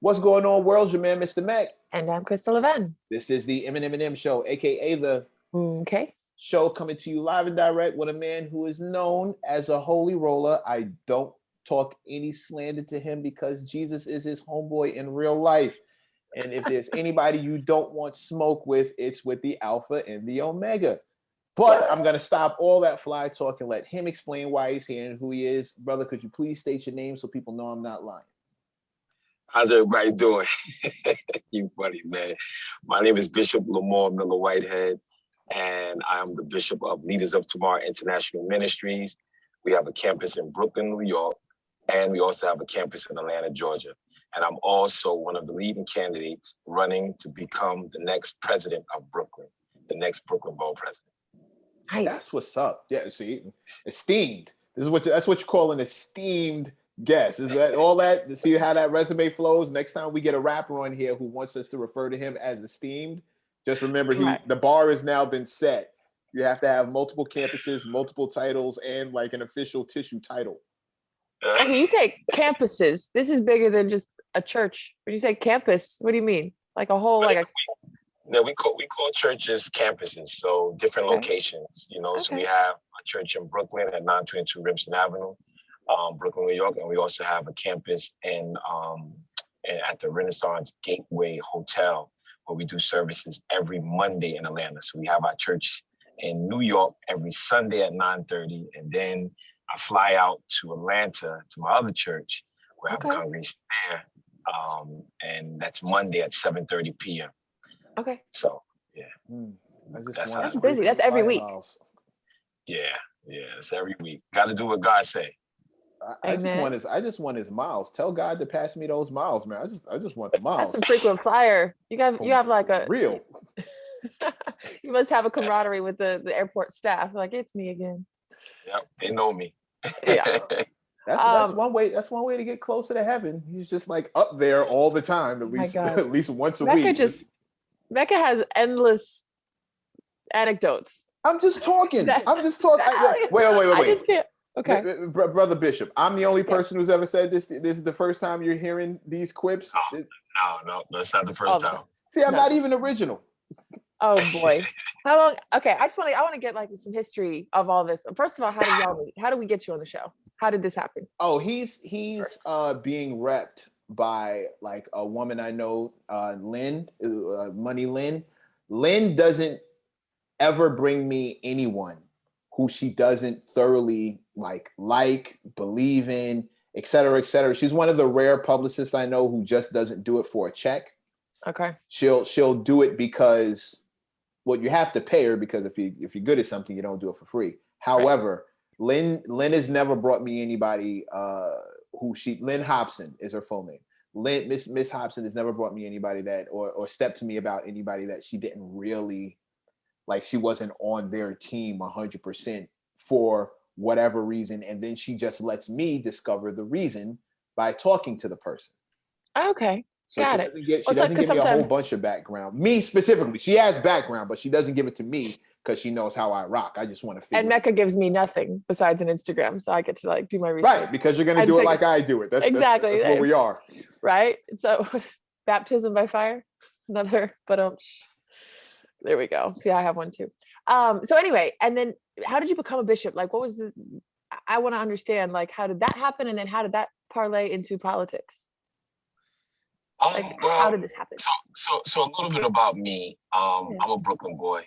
What's going on, world? Your man, Mr. Mac. And I'm Crystal Leven. This is the M+M+M show, aka the Okay. show coming to you live and direct with a man who is known as a holy roller. I don't talk any slander to him because Jesus is his homeboy in real life. And if there's anybody you don't want smoke with, it's with the Alpha and the Omega. But I'm going to stop all that fly talk and let him explain why he's here and who he is. Brother, could you please state your name so people know I'm not lying? How's everybody doing? You funny, man. My name is Bishop Lamar Miller Whitehead, and I am the Bishop of Leaders of Tomorrow International Ministries. We have a campus in Brooklyn, New York, and we also have a campus in Atlanta, Georgia. And I'm also one of the leading candidates running to become the next president of Brooklyn, the next Brooklyn Borough president. Nice. That's what's up. Yeah, see, esteemed. That's what you call an esteemed guest. Is that all that? To see how that resume flows. Next time we get a rapper on here who wants us to refer to him as esteemed, just remember the bar has now been set. You have to have multiple campuses, multiple titles, and like an official tissue title. Okay, you say campuses. This is bigger than just a church. When you say campus, what do you mean? Like a whole No, we call churches campuses, so different locations, you know. Okay. So we have a church in Brooklyn at 922 Remsen Avenue, Brooklyn, New York, and we also have a campus at the Renaissance Gateway Hotel, where we do services every Monday in Atlanta. So we have our church in New York every Sunday at 9:30, and then I fly out to Atlanta to my other church, where I have a congregation there, and that's Monday at 7:30 p.m. Okay. So yeah, that's busy. That's every week. Yeah, it's every week. Got to do what God say. I just want his miles. Tell God to pass me those miles, man. I just want the miles. That's some frequent flyer. You have like a real. You must have a camaraderie with the airport staff. Like, it's me again. Yep, they know me. Yeah. That's one way. That's one way to get closer to heaven. He's just like up there all the time, at least once a week. Mecca has endless anecdotes. I'm just talking. Wait. I just can't. Okay. Brother Bishop, I'm the only person who's ever said this. This is the first time you're hearing these quips. No, that's not the first time. See, I'm not even original. Oh boy. How long? Okay, I want to get like some history of all this. First of all, how did y'all meet? How did we get you on the show? How did this happen? Oh, he's being repped by like a woman I know, Lynn, Money Lynn. Lynn doesn't ever bring me anyone who she doesn't thoroughly like, believe in, et cetera, et cetera. She's one of the rare publicists I know who just doesn't do it for a check. Okay. She'll do it because, well, you have to pay her, because if you're good at something, you don't do it for free. However, Lynn has never brought me anybody Lynn Hobson is her full name. Miss Hobson has never brought me anybody that or stepped to me about anybody that she didn't really like. She wasn't on their team 100% for whatever reason, and then she just lets me discover the reason by talking to the person. Okay. So she doesn't give me a whole bunch of background. Me specifically, she has background, but she doesn't give it to me because she knows how I rock. I just want to figure. And Mecca gives me nothing besides an Instagram, so I get to like do my research. Right, because you're gonna do it like I do it. That's exactly that's what we are. Right. So, baptism by fire, another. But there we go. See, I have one too. So anyway, and then how did you become a bishop? Like, what was I want to understand. Like, how did that happen, and then how did that parlay into politics? How did this happen? So a little bit about me. I'm a Brooklyn boy.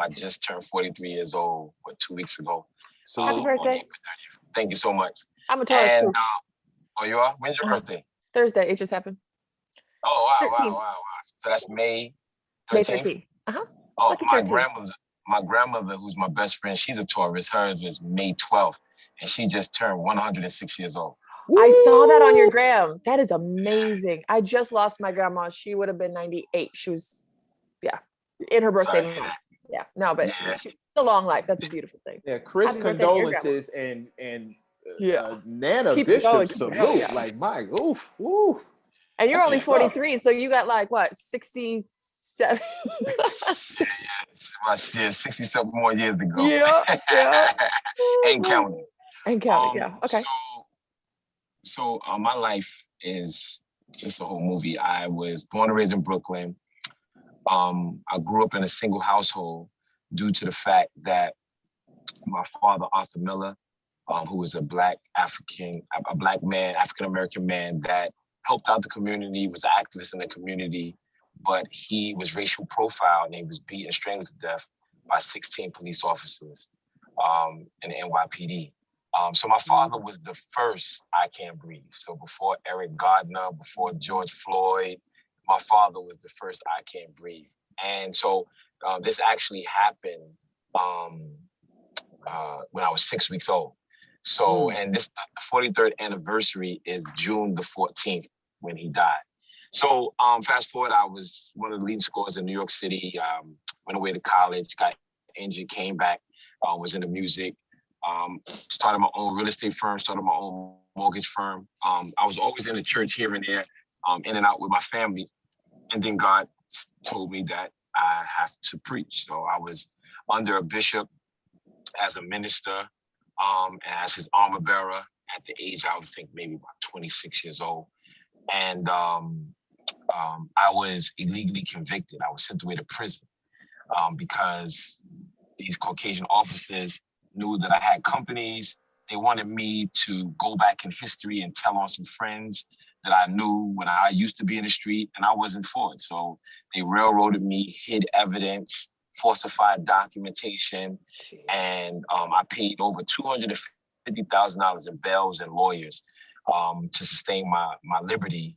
I just turned 43 years old 2 weeks ago. So happy birthday! Thank you so much. I'm a Taurus too. Oh, you are? When's your birthday? Thursday. It just happened. Oh wow! So that's May 13th. May 13th. Oh, my grandmother, who's my best friend, she's a Taurus. Hers was May 12th, and she just turned 106 years old. I saw that on your gram. That is amazing. I just lost my grandma. She would have been 98. She was, in her birthday month. Yeah, no, but it's a long life. That's a beautiful thing. Yeah, Chris, condolences and Nana Bishop salute. Yeah. Like, my, oof. And you're only 43, so you got like what, 67? Yeah, 60-something more years to go. Yeah. And counting. Yeah. Okay. So my life is just a whole movie. I was born and raised in Brooklyn. I grew up in a single household due to the fact that my father, Arthur Miller, who was a black man, African-American man that helped out the community, was an activist in the community, but he was racial profiled and he was beat and strangled to death by 16 police officers in the NYPD. So my father was the first I Can't Breathe. So before Eric Gardner, before George Floyd, my father was the first I Can't Breathe. And so this actually happened when I was 6 weeks old. So, and this the 43rd anniversary is June the 14th when he died. So fast forward, I was one of the leading scorers in New York City, went away to college, got injured, came back, was into music, started my own real estate firm, started my own mortgage firm. I was always in the church here and there, in and out with my family. And then God told me that I have to preach. So I was under a bishop as a minister, as his armor bearer at the age, I would think maybe about 26 years old. And I was illegally convicted. I was sent away to prison because these Caucasian officers knew that I had companies. They wanted me to go back in history and tell on some friends that I knew when I used to be in the street, and I wasn't for it. So they railroaded me, hid evidence, falsified documentation, and I paid over $250,000 in bails and lawyers to sustain my liberty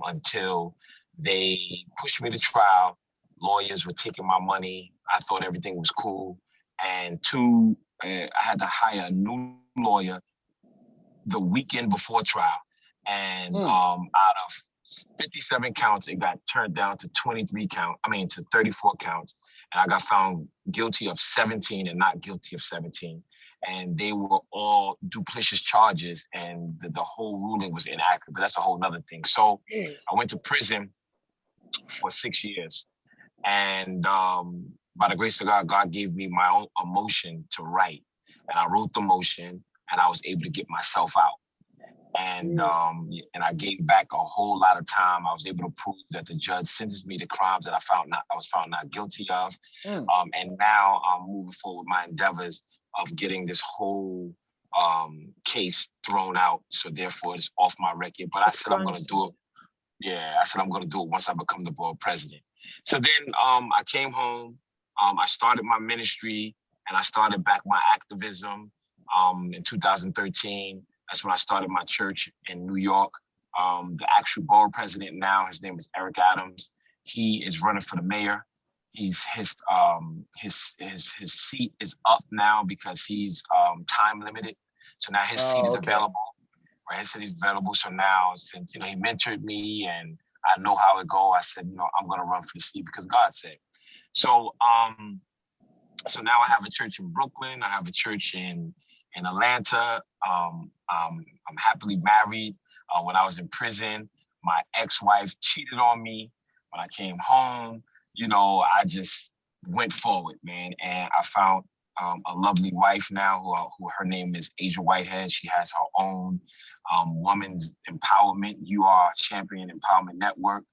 until they pushed me to trial. Lawyers were taking my money. I thought everything was cool. And I had to hire a new lawyer the weekend before trial. And out of 57 counts, it got turned down to 34 counts. And I got found guilty of 17 and not guilty of 17. And they were all duplicitous charges, and the whole ruling was inaccurate, but that's a whole nother thing. So I went to prison for 6 years. And by the grace of God, God gave me my own emotion to write. And I wrote the motion, and I was able to get myself out. And I gave back a whole lot of time. I was able to prove that the judge sentenced me to crimes that I was found not guilty of. And now I'm moving forward with my endeavors of getting this whole case thrown out. So therefore it's off my record. But I said I'm gonna do it. Yeah, I said I'm gonna do it once I become the borough president. So then I came home, I started my ministry, and I started back my activism in 2013. That's when I started my church in New York. The actual borough president now, his name is Eric Adams. He is running for the mayor. His seat is up now because he's time limited. So now his seat is available. Right, his seat is available. So now, since he mentored me and I know how it go, I said, I'm gonna run for the seat because God said. So so now I have a church in Brooklyn. I have a church in Atlanta. I'm happily married. When I was in prison, my ex-wife cheated on me. When I came home, I just went forward, man. And I found a lovely wife now who her name is Asia Whitehead. She has her own women's empowerment, Champion Empowerment Network.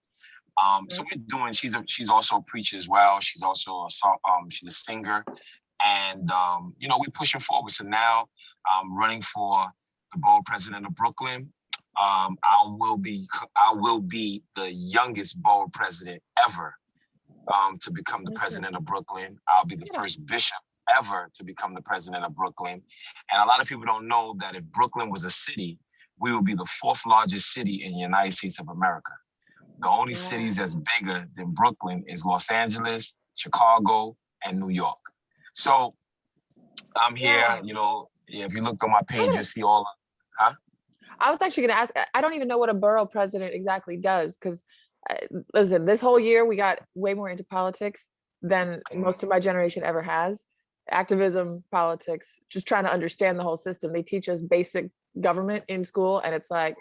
So we're doing, she's also a preacher as well. She's also she's a singer. And, we're pushing forward. So now I'm running for the borough president of Brooklyn. I will be the youngest borough president ever to become the president of Brooklyn. I'll be the first bishop ever to become the president of Brooklyn. And a lot of people don't know that if Brooklyn was a city, we would be the 4th largest city in the United States of America. The only cities that's bigger than Brooklyn is Los Angeles, Chicago, and New York. So I'm here, if you looked on my page, you'll see all of, I was actually going to ask, I don't even know what a borough president exactly does, because listen, this whole year we got way more into politics than most of my generation ever has. Activism, politics, just trying to understand the whole system. They teach us basic government in school, and it's like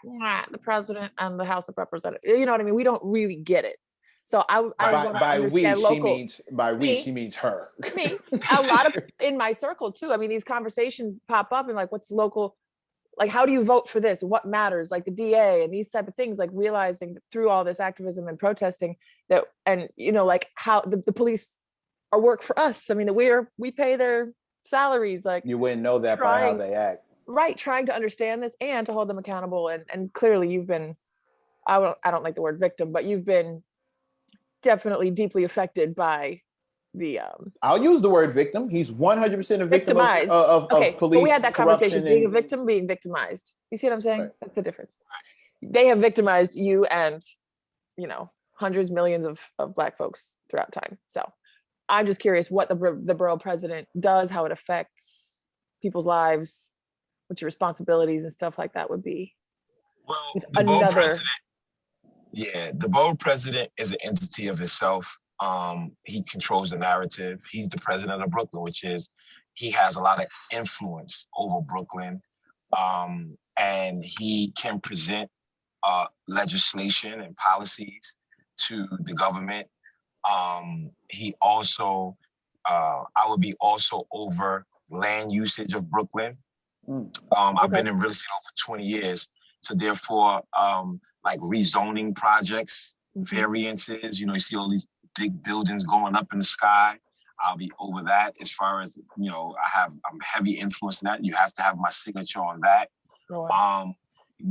the president and the House of Representatives. You know what I mean? We don't really get it. So by we she means her. Me, a lot of in my circle too. I mean, these conversations pop up and like, what's local like, how do you vote for this? What matters? Like the DA and these type of things, like realizing through all this activism and protesting that, and, you know, like how the police are work for us. I mean, we pay their salaries, like You wouldn't know that by how trying, they act. right, trying to understand this and to hold them accountable. And clearly you've been, I don't like the word victim, but you've been definitely deeply affected by the I'll use the word victim. He's 100% a victim of, victimized. of, Okay, of police but we had that conversation, corruption being a and victim, being victimized. You see what I'm saying? Right. That's the difference. They have victimized you and, you know, hundreds, millions of Black folks throughout time. So I'm just curious what the borough president does, how it affects people's lives, what your responsibilities and stuff like that would be. Well, With the borough another, president, yeah, the borough president is an entity of himself. He controls the narrative. He's the president of Brooklyn, which is, he has a lot of influence over Brooklyn. And he can present legislation and policies to the government. He also, I would be also over land usage of Brooklyn. I've been in real estate over 20 years. So therefore, like rezoning projects, variances, you know, you see all these big buildings going up in the sky. I'll be over that. As far as, you know, I'm heavy influence in that. You have to have my signature on that.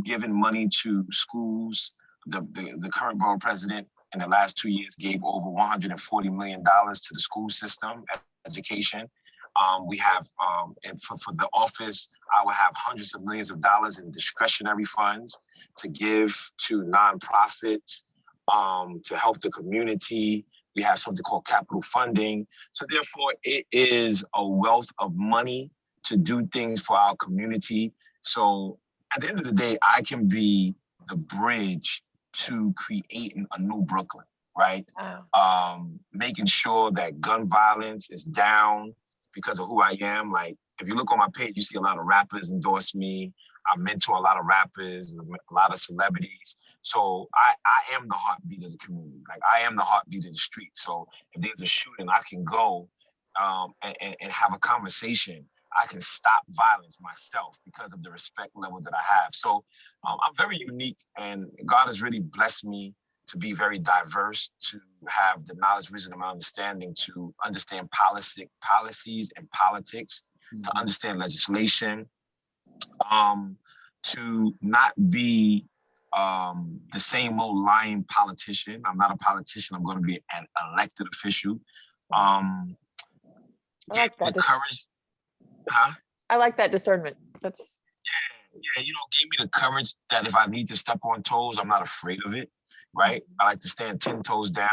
Giving money to schools. The current borough president in the last 2 years gave over $140 million to the school system, education. We have, and for the office, I will have hundreds of millions of dollars in discretionary funds to give to nonprofits, to help the community. We have something called capital funding. So therefore, it is a wealth of money to do things for our community. So at the end of the day, I can be the bridge to creating a new Brooklyn, right? Wow. Making sure that gun violence is down because of who I am. Like, if you look on my page, you see a lot of rappers endorse me. I mentor a lot of rappers, a lot of celebrities. So I am the heartbeat of the community. Like, I am the heartbeat of the street. So if there's a shooting, I can go and have a conversation. I can stop violence myself because of the respect level that I have. So I'm very unique, and God has really blessed me to be very diverse, to have the knowledge, wisdom, and understanding to understand policies and politics, to understand legislation, to not be the same old lying politician. I'm not a politician. I'm going to be an elected official. Get the courage. Huh? I like that discernment. That's yeah, you know, gave me the courage that if I need to step on toes, I'm not afraid of it, right? I like to stand 10 toes down,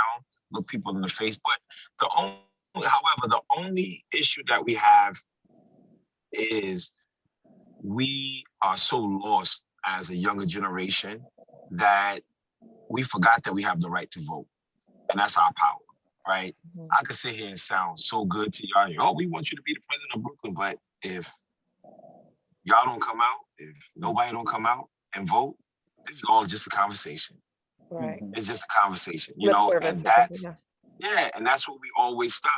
look people in the face. But however, the only issue that we have is we are so lost as a younger generation that we forgot that we have the right to vote, and that's our power. Right? I could sit here and sound so good to y'all. Oh, we want you to be the president of Brooklyn, but if y'all don't come out, if nobody don't come out and vote, this is all just a conversation. Right. It's just a conversation, you know, and that's, yeah, and that's what we always stop.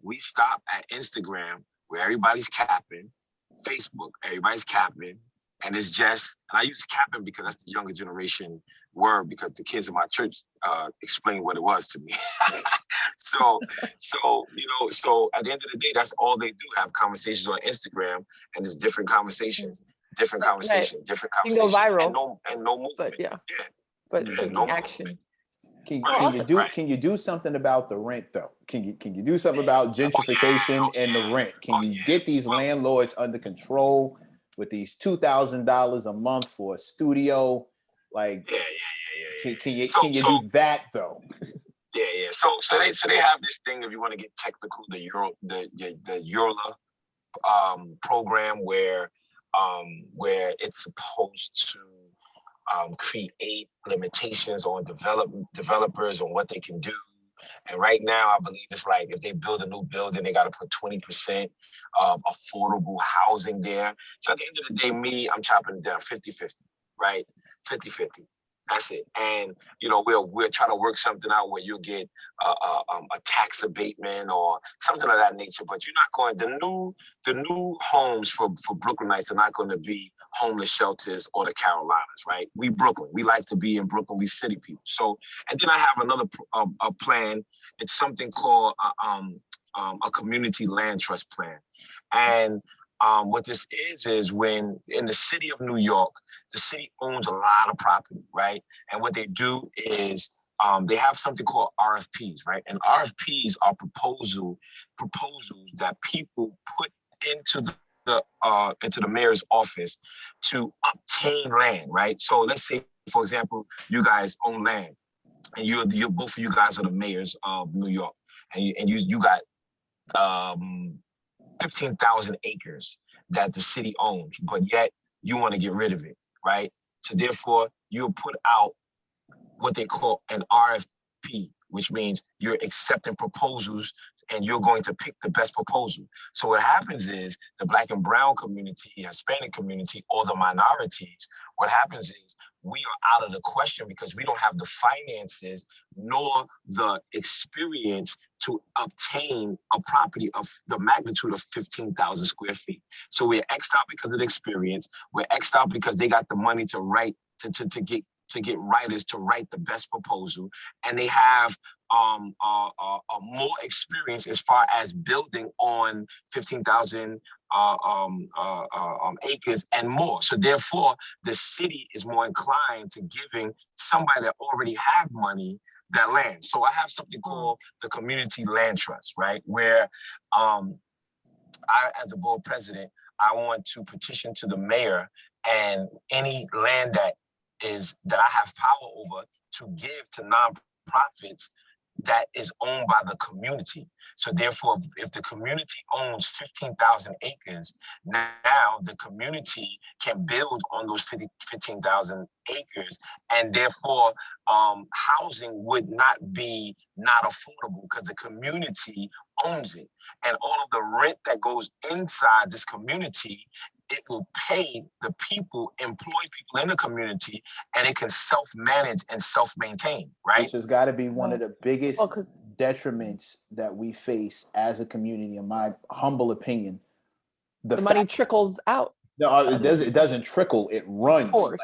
We stop at Instagram, where everybody's capping, Facebook, everybody's capping, and it's just, and I use capping because that's the younger generation word, because the kids in my church explained what it was to me. So you know, so at the end of the day, that's all they do, have conversations on Instagram, and it's different conversations, different conversations. You can go viral, and no movement. But but taking action. Can you do something about the rent though? Can you do something about gentrification and the rent? Can you get these landlords under control with these $2,000 a month for a studio? Like, can you do that though? Yeah. So they have this thing, if you want to get technical, the EURLA program where it's supposed to create limitations on developers on what they can do. And right now, I believe it's like if they build a new building, they got to put 20% of affordable housing there. So at the end of the day, I'm chopping it down 50-50, right? 50-50. That's it. And, you know, we're trying to work something out where you'll get a tax abatement or something of that nature. But you're not going, the new homes for Brooklynites are not going to be homeless shelters or the Carolinas, right? We Brooklyn. We like to be in Brooklyn. We city people. So, and then I have another a plan. It's something called a community land trust plan. And what this is when in the city of New York, the city owns a lot of property, right? And what they do is they have something called RFPs, right? And RFPs are proposals that people put into the mayor's office to obtain land, right? So let's say, for example, you guys own land, and you're both of you guys are the mayors of New York, and you got 15,000 acres that the city owns, but yet you want to get rid of it, right? So therefore, you'll put out what they call an RFP, which means you're accepting proposals and you're going to pick the best proposal. So what happens is the Black and brown community, Hispanic community, or the minorities, what happens is we are out of the question because we don't have the finances nor the experience to obtain a property of the magnitude of 15,000 square feet. So we're X'd out because of the experience. We're X'd out because they got the money to write, to get writers to write the best proposal. And they have more experience as far as building on 15,000 acres and more. So therefore, the city is more inclined to giving somebody that already have money that land. So I have something called the community land trust, right? Where I, as the board president, I want to petition to the mayor and any land that I have power over to give to nonprofits that is owned by the community. So therefore, if the community owns 15,000 acres, now the community can build on those 15,000 acres, and therefore housing would not be not affordable because the community owns it. And all of the rent that goes inside this community, it will pay the people, employ people in the community, and it can self-manage and self-maintain, right? Which has got to be one of the biggest detriments that we face as a community, in my humble opinion. The money trickles out. No, it doesn't trickle. It runs. Like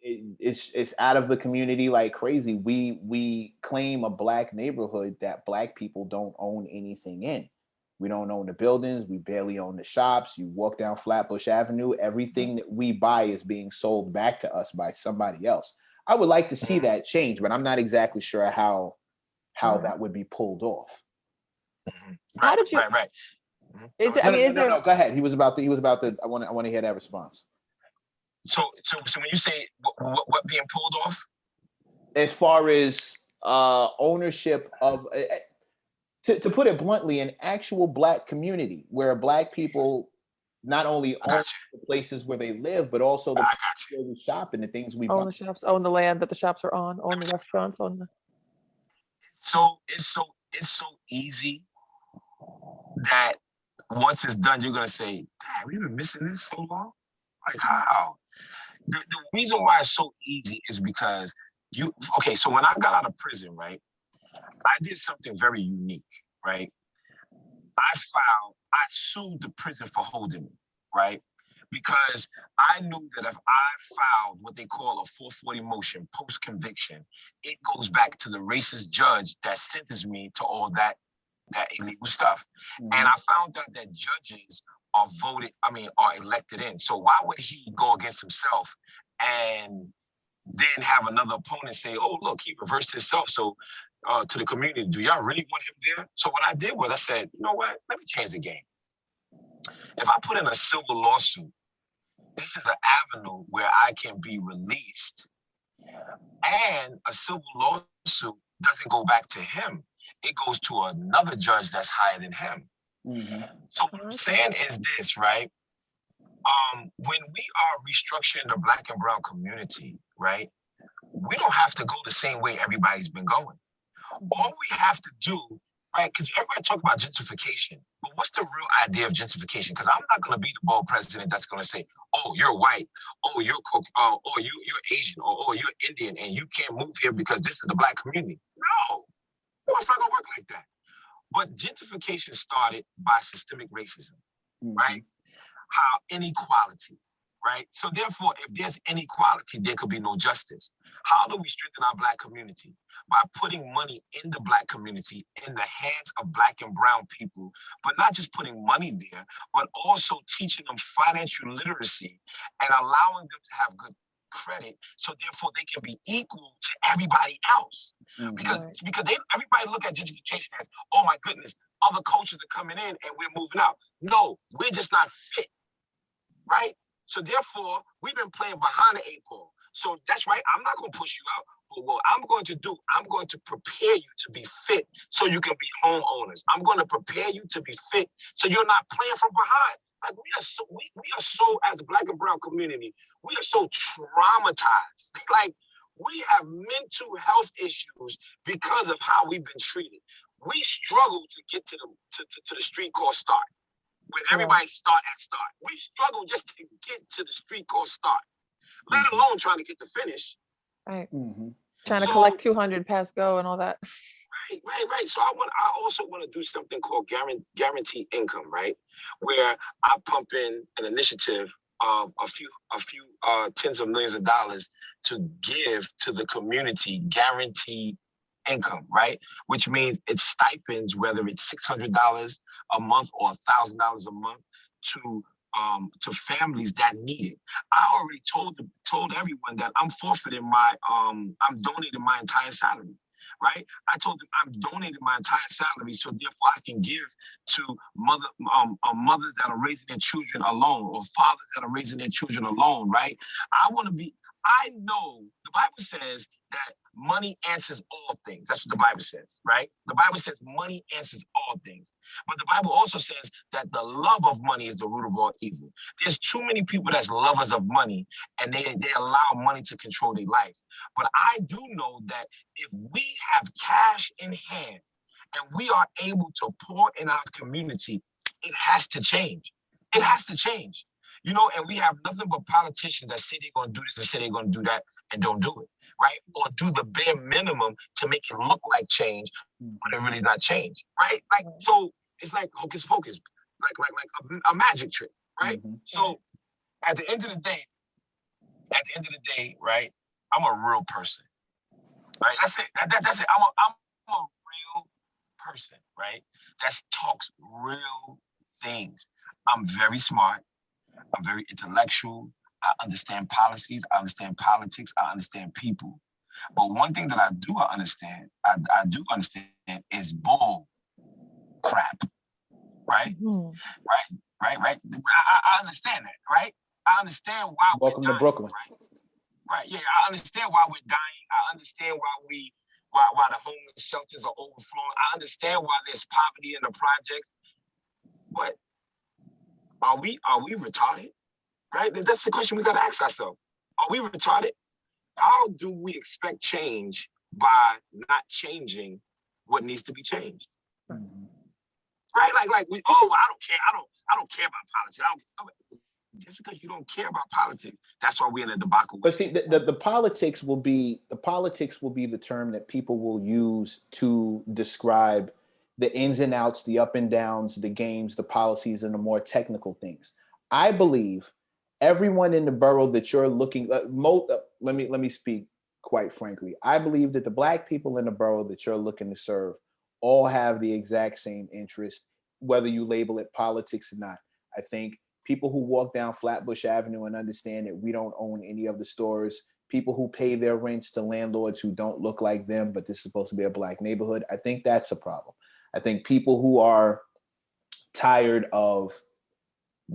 it's out of the community like crazy. We claim a Black neighborhood that Black people don't own anything in. We don't own the buildings. We barely own the shops. You walk down Flatbush Avenue, everything that we buy is being sold back to us by somebody else. I would like to see that change, but I'm not exactly sure how that would be pulled off. How did you? Right. Is it? I mean, is there? No. Go ahead. He was about to. I want to hear that response. So when you say what being pulled off, as far as ownership of. To put it bluntly, an actual Black community where Black people not only own the places where they live, but also the places where we shop and the things we own buy. the shops, own the land that the shops are on, own the restaurants, own the. So it's so easy that once it's done, you're gonna say, "Damn, we've been missing this so long." Like how? The reason why it's so easy is because so when I got out of prison, right, I did something very unique, right? I sued the prison for holding me, right? Because I knew that if I filed what they call a 440 motion post-conviction, it goes back to the racist judge that sentenced me to all that illegal stuff. Mm-hmm. And I found out that judges are elected in. So why would he go against himself and then have another opponent say, oh, look, he reversed himself. So to the community, do y'all really want him there? So what I did was I said, you know what? Let me change the game. If I put in a civil lawsuit, this is an avenue where I can be released. And a civil lawsuit doesn't go back to him. It goes to another judge that's higher than him. Mm-hmm. So what I'm saying is this, right? When we are restructuring the Black and brown community, right? We don't have to go the same way everybody's been going. All we have to do, right? Because everybody talk about gentrification, but what's the real idea of gentrification? Because I'm not going to be the bold president that's going to say, "Oh, you're white. Oh, you're Asian. Or oh, you're Indian, and you can't move here because this is the Black community." No, it's not going to work like that. But gentrification started by systemic racism, right? How inequality, right? So therefore, if there's inequality, there could be no justice. How do we strengthen our Black community? By putting money in the Black community, in the hands of Black and brown people, but not just putting money there, but also teaching them financial literacy and allowing them to have good credit, so therefore they can be equal to everybody else. Because everybody look at gentrification as, oh my goodness, other cultures are coming in and we're moving out. No, we're just not fit, right? So therefore, we've been playing behind the eight ball. So that's right. I'm not going to push you out. But what I'm going to do, I'm going to prepare you to be fit so you can be homeowners. I'm going to prepare you to be fit so you're not playing from behind. Like we are so as a Black and brown community, we are so traumatized. Like we have mental health issues because of how we've been treated. We struggle to get to the street called start. When everybody start at start, we struggle just to get to the street called start, let alone trying to get to finish. Right. Trying to collect 200 pass go and all that. Right. So I also want to do something called guaranteed income, right? Where I pump in an initiative of a few tens of millions of dollars to give to the community guaranteed income, right? Which means it's stipends, whether it's $600 a month or $1,000 a month to families that need it. I already told everyone that I'm forfeiting I'm donating my entire salary, right? I told them I'm donating my entire salary so therefore I can give to mothers that are raising their children alone or fathers that are raising their children alone, right? I know the Bible says that money answers all things. That's what the Bible says, right? The Bible says money answers all things. But the Bible also says that the love of money is the root of all evil. There's too many people that's lovers of money and they allow money to control their life. But I do know that if we have cash in hand and we are able to pour in our community, it has to change. It has to change. You know, and we have nothing but politicians that say they're going to do this and say they're going to do that and don't do it, right? Or do the bare minimum to make it look like change, but it really is not change, right? Like, so it's like hocus pocus, like a magic trick, right? So at the end of the day, right, I'm a real person, right? That's it. That's it. I'm a real person, right? That talks real things. I'm very smart. I'm very intellectual. I understand policies. I understand politics. I understand people. But one thing that I do understand is bull crap, right? Right. I understand that, right? I understand why Welcome to Brooklyn. Right. Yeah, I understand why we're dying. I understand why the homeless shelters are overflowing. I understand why there's poverty in the projects. But are we retarded? Right? That's the question we got to ask ourselves. Are we retarded? How do we expect change by not changing what needs to be changed? Right? Like I don't care about politics. Just because you don't care about politics, that's why we're in a debacle. But see, the politics will be the term that people will use to describe the ins and outs, the up and downs, the games, the policies, and the more technical things. I believe everyone in the borough that you're looking, let me speak quite frankly. I believe that the Black people in the borough that you're looking to serve all have the exact same interest, whether you label it politics or not. I think people who walk down Flatbush Avenue and understand that we don't own any of the stores, people who pay their rents to landlords who don't look like them, but this is supposed to be a Black neighborhood, I think that's a problem. I think people who are tired of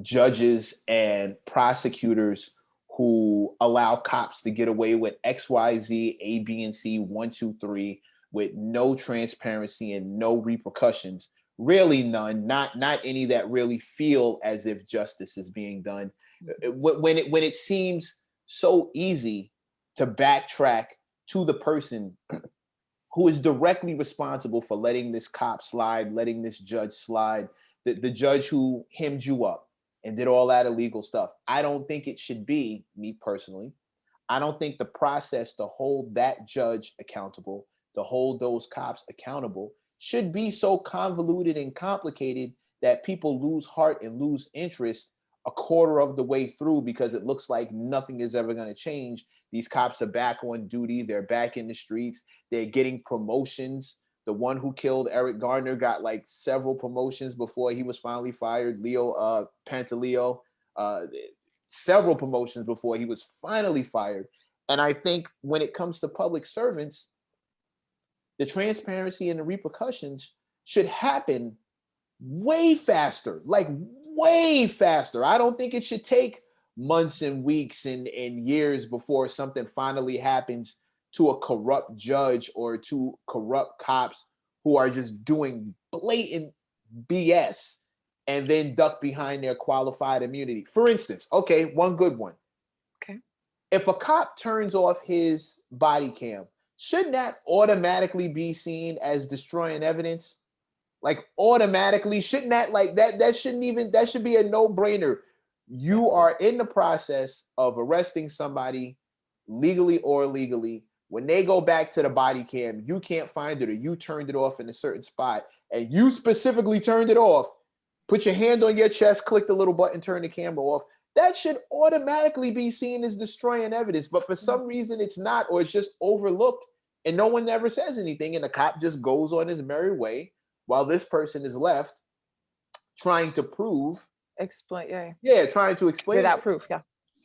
judges and prosecutors who allow cops to get away with X, Y, Z, A, B, and C, 1, 2, 3, with no transparency and no repercussions, really none, not any that really feel as if justice is being done. When it seems so easy to backtrack to the person who is directly responsible for letting this cop slide, letting this judge slide, the judge who hemmed you up and did all that illegal stuff. I don't think it should be, me personally, I don't think the process to hold that judge accountable, to hold those cops accountable, should be so convoluted and complicated that people lose heart and lose interest a quarter of the way through because it looks like nothing is ever going to change. These cops are back on duty. They're back in the streets. They're getting promotions. The one who killed Eric Garner got like several promotions before he was finally fired. Leo Pantaleo, several promotions before he was finally fired. And I think when it comes to public servants, the transparency and the repercussions should happen way faster, like way faster. I don't think it should take months and weeks and years before something finally happens to a corrupt judge or to corrupt cops who are just doing blatant BS and then duck behind their qualified immunity. For instance, okay, one good one. Okay. If a cop turns off his body cam, shouldn't that automatically be seen as destroying evidence? Like automatically, shouldn't that that should be a no-brainer. You are in the process of arresting somebody legally or illegally. When they go back to the body cam, you can't find it or you turned it off in a certain spot and you specifically turned it off. Put your hand on your chest, click the little button, turn the camera off. That should automatically be seen as destroying evidence. But for some reason it's not, or it's just overlooked and no one ever says anything. And the cop just goes on his merry way while this person is left trying to prove. Trying to explain. Without proof, yeah.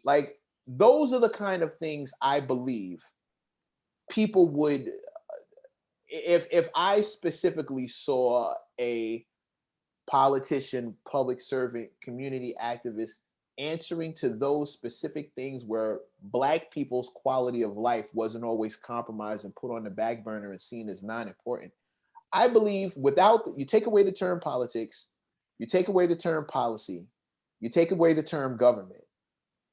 Like, those are the kind of things I believe people would, if I specifically saw a politician, public servant, community activist answering to those specific things where Black people's quality of life wasn't always compromised and put on the back burner and seen as non-important. I believe you take away the term politics, you take away the term policy, you take away the term government.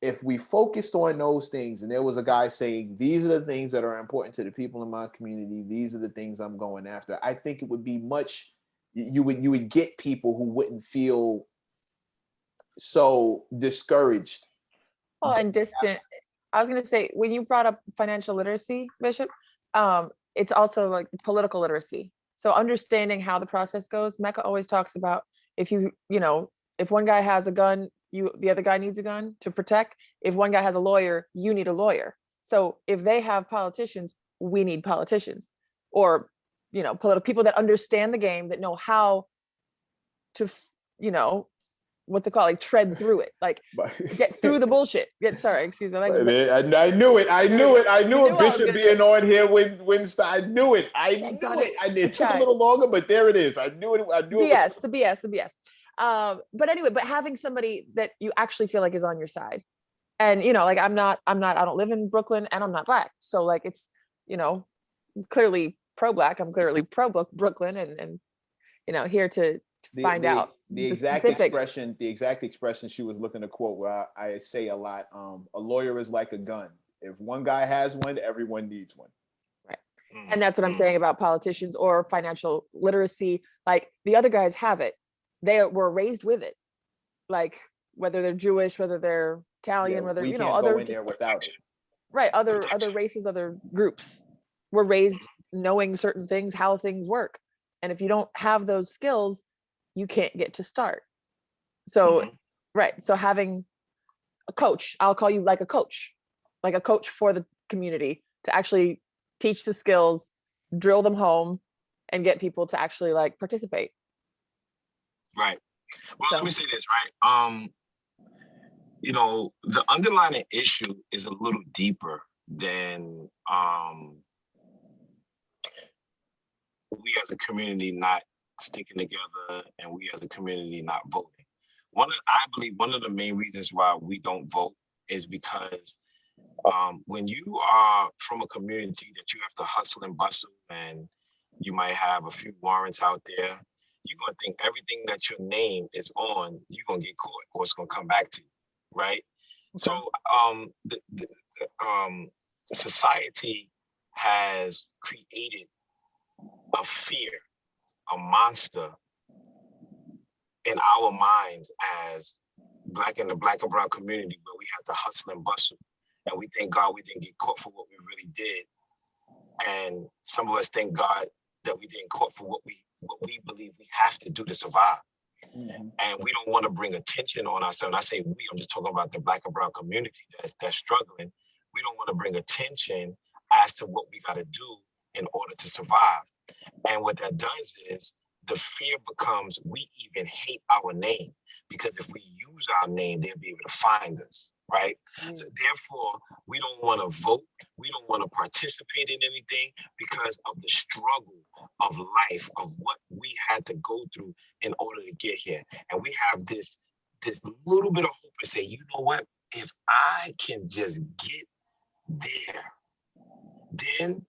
If we focused on those things and there was a guy saying, these are the things that are important to the people in my community, these are the things I'm going after, I think it would be you would get people who wouldn't feel so discouraged. Well, and distant. I was going to say, when you brought up financial literacy, Bishop, it's also like political literacy. So understanding how the process goes. Mecca always talks about if one guy has a gun, the other guy needs a gun to protect. If one guy has a lawyer, you need a lawyer. So if they have politicians, we need politicians, or political people that understand the game, that know how to what they call, like, tread through it, like get through the bullshit. Excuse me. I knew it. Bishop being on here when I knew it. I knew it. It took a little longer, but there it is. I knew it. The BS. But anyway, having somebody that you actually feel like is on your side, and like I don't live in Brooklyn and I'm not Black, so like it's clearly pro-Black. I'm clearly pro-Brooklyn, and here to find out the exact expression she was looking to quote, where I say a lot, a lawyer is like a gun. If one guy has one, everyone needs one. Right. And that's what I'm saying about politicians or financial literacy. Like, the other guys have it. They were raised with it. Like, whether they're Jewish, whether they're Italian, whether we can't other go in there without it. Right. Other races, other groups were raised knowing certain things, how things work. And if you don't have those skills, you can't get to start. So, right. So having a coach, I'll call you like a coach for the community, to actually teach the skills, drill them home, and get people to actually like participate. Right. Well, let me say this, right? The underlying issue is a little deeper than we as a community not sticking together and we as a community not voting. I believe one of the main reasons why we don't vote is because when you are from a community that you have to hustle and bustle, and you might have a few warrants out there, you're going to think everything that your name is on, you're going to get caught, or it's going to come back to you, right? Okay. So society has created a fear, a monster in our minds as Black and brown community, where we have to hustle and bustle. And we thank God we didn't get caught for what we really did. And some of us thank God that we didn't caught for what we believe we have to do to survive. And we don't want to bring attention on ourselves. And I say we, I'm just talking about the Black and brown community that's struggling. We don't want to bring attention as to what we got to do in order to survive. And what that does is the fear becomes we even hate our name, because if we use our name, they'll be able to find us, right? So therefore, we don't want to vote. We don't want to participate in anything because of the struggle of life, of what we had to go through in order to get here. And we have this little bit of hope and say, you know what? If I can just get there, then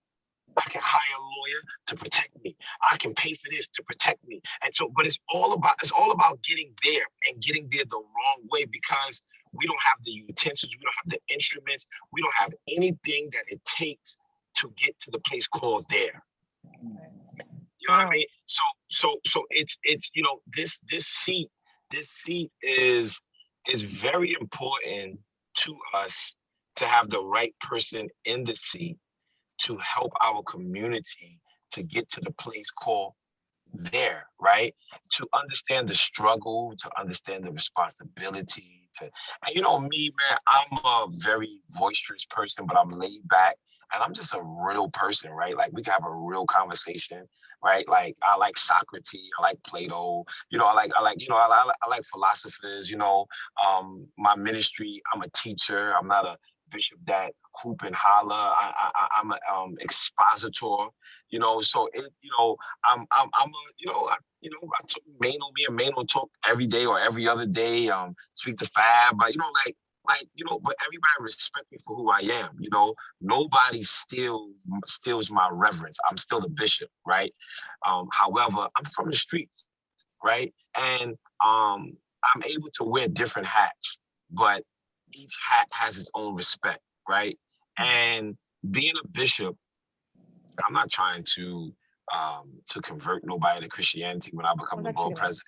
I can hire a lawyer to protect me. I can pay for this to protect me. And so, but it's all about getting there, and getting there the wrong way, because we don't have the utensils, we don't have the instruments, we don't have anything that it takes to get to the place called there. You know what I mean? So it's you know, this seat is very important to us, to have the right person in the seat to help our community to get to the place called there, right? To understand the struggle, to understand the responsibility, and you know me, man, I'm a very boisterous person, but I'm laid back, and I'm just a real person, right? Like we can have a real conversation, right? Like I like Socrates, I like Plato, you know, I like philosophers, you know. My ministry, I'm a teacher, I'm not a bishop that hoop and holler. I'm an expositor, you know. So it, you know, I'm a, you know, I took Mano talk every day or every other day. Speak to Fab, but you know, like you know, but everybody respect me for who I am. You know, nobody steals my reverence. I'm still the bishop, right? However, I'm from the streets, right? And I'm able to wear different hats, but each hat has its own respect, right? And being a bishop, I'm not trying to convert nobody to Christianity when I become the borough president.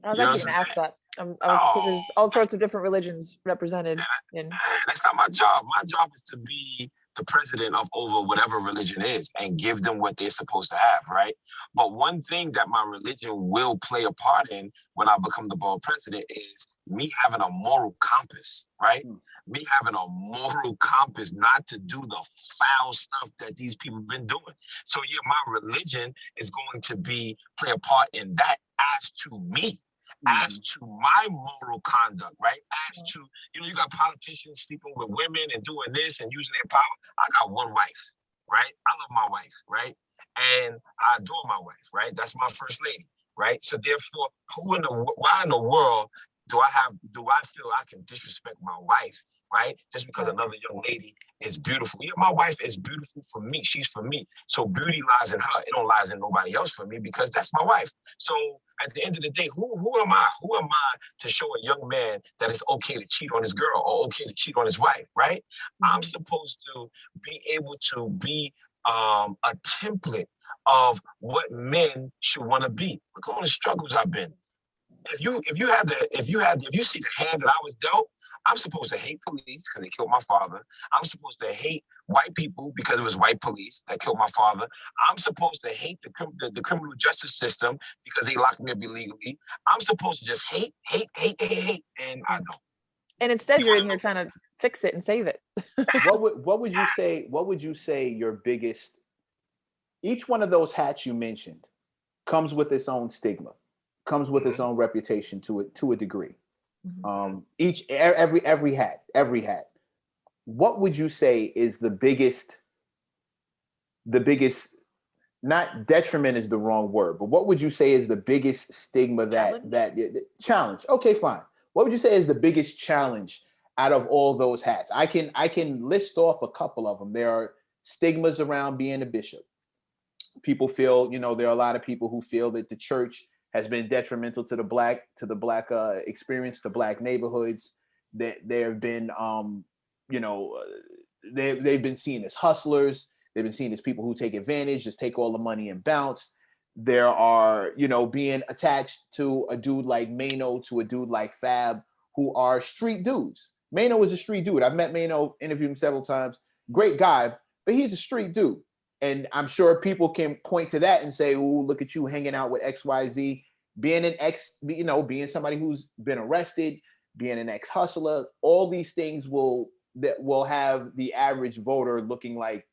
I was actually going to ask that. Because there's all sorts of different religions represented. That's not my job. My job is to be the president of over whatever religion is and give them what they're supposed to have, right? But one thing that my religion will play a part in when I become the borough president is me having a moral compass, right? Me having a moral compass not to do the foul stuff that these people have been doing. So yeah, my religion is going to play a part in that as to me. As to my moral conduct, right? As to, you know, you got politicians sleeping with women and doing this and using their power. I got one wife, right? I love my wife, right? And I adore my wife, right? That's my first lady, right? So therefore, why in the world do I feel I can disrespect my wife, right? Just because another young lady is beautiful. Yeah, my wife is beautiful for me. She's for me. So beauty lies in her. It don't lies in nobody else for me, because that's my wife. So at the end of the day, who am I? Who am I to show a young man that it's okay to cheat on his girl or okay to cheat on his wife, right? I'm supposed to be able to be a template of what men should want to be. Look at all the struggles I've been. If you see the hand that I was dealt, I'm supposed to hate police because they killed my father. I'm supposed to hate white people because it was white police that killed my father. I'm supposed to hate the criminal justice system because they locked me up illegally. I'm supposed to just hate, and I don't. And instead, you're in here trying to fix it and save it. What would you say? What would you say your biggest? Each one of those hats you mentioned comes with its own stigma, comes with its own reputation to a degree. Every hat. What would you say is the biggest, not detriment is the wrong word, but what would you say is the biggest stigma that challenge? Okay, fine. What would you say is the biggest challenge out of all those hats? I can list off a couple of them. There are stigmas around being a bishop. People feel, you know, there are a lot of people who feel that the church has been detrimental to the black experience, to black neighborhoods. That there have been, they've been seen as hustlers. They've been seen as people who take advantage, just take all the money and bounce. There are, you know, being attached to a dude like Mano, to a dude like Fab, who are street dudes. Mano is a street dude. I've met Mano, interviewed him several times. Great guy, but he's a street dude. And I'm sure people can point to that and say, "Oh, look at you hanging out with XYZ." being an ex, being somebody who's been arrested, being an ex-hustler, all these things will have the average voter looking like,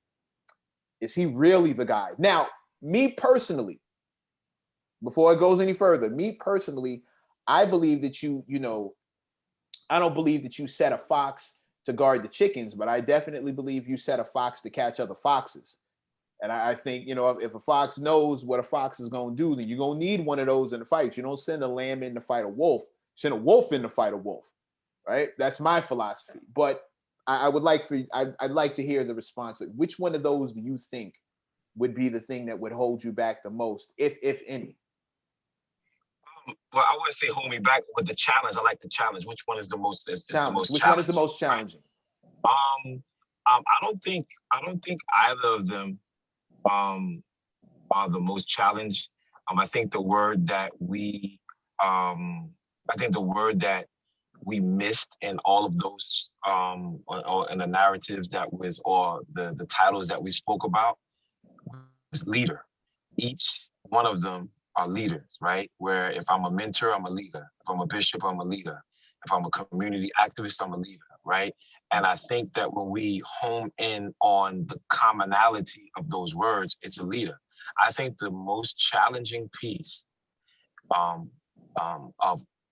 is he really the guy? Now, me personally, before it goes any further, I believe that I don't believe that you set a fox to guard the chickens, but I definitely believe you set a fox to catch other foxes. And I think, if a fox knows what a fox is going to do, then you're going to need one of those in the fight. You don't send a lamb in to fight a wolf, send a wolf in to fight a wolf, right? That's my philosophy. But I'd like to hear the response. Which one of those do you think would be the thing that would hold you back the most, if any? Well, I wouldn't say hold me back with the challenge. I like the challenge. Which one is the most challenge? Which one is the most challenging? I don't think either of them are the most challenged. I think the word that we missed in all of those or in the narratives that was, or the titles that we spoke about, was leader. Each one of them are leaders, right? Where if I'm a mentor, I'm a leader. If I'm a bishop, I'm a leader. If I'm a community activist, I'm a leader, right? And I think that when we home in on the commonality of those words, it's a leader. I think the most challenging piece of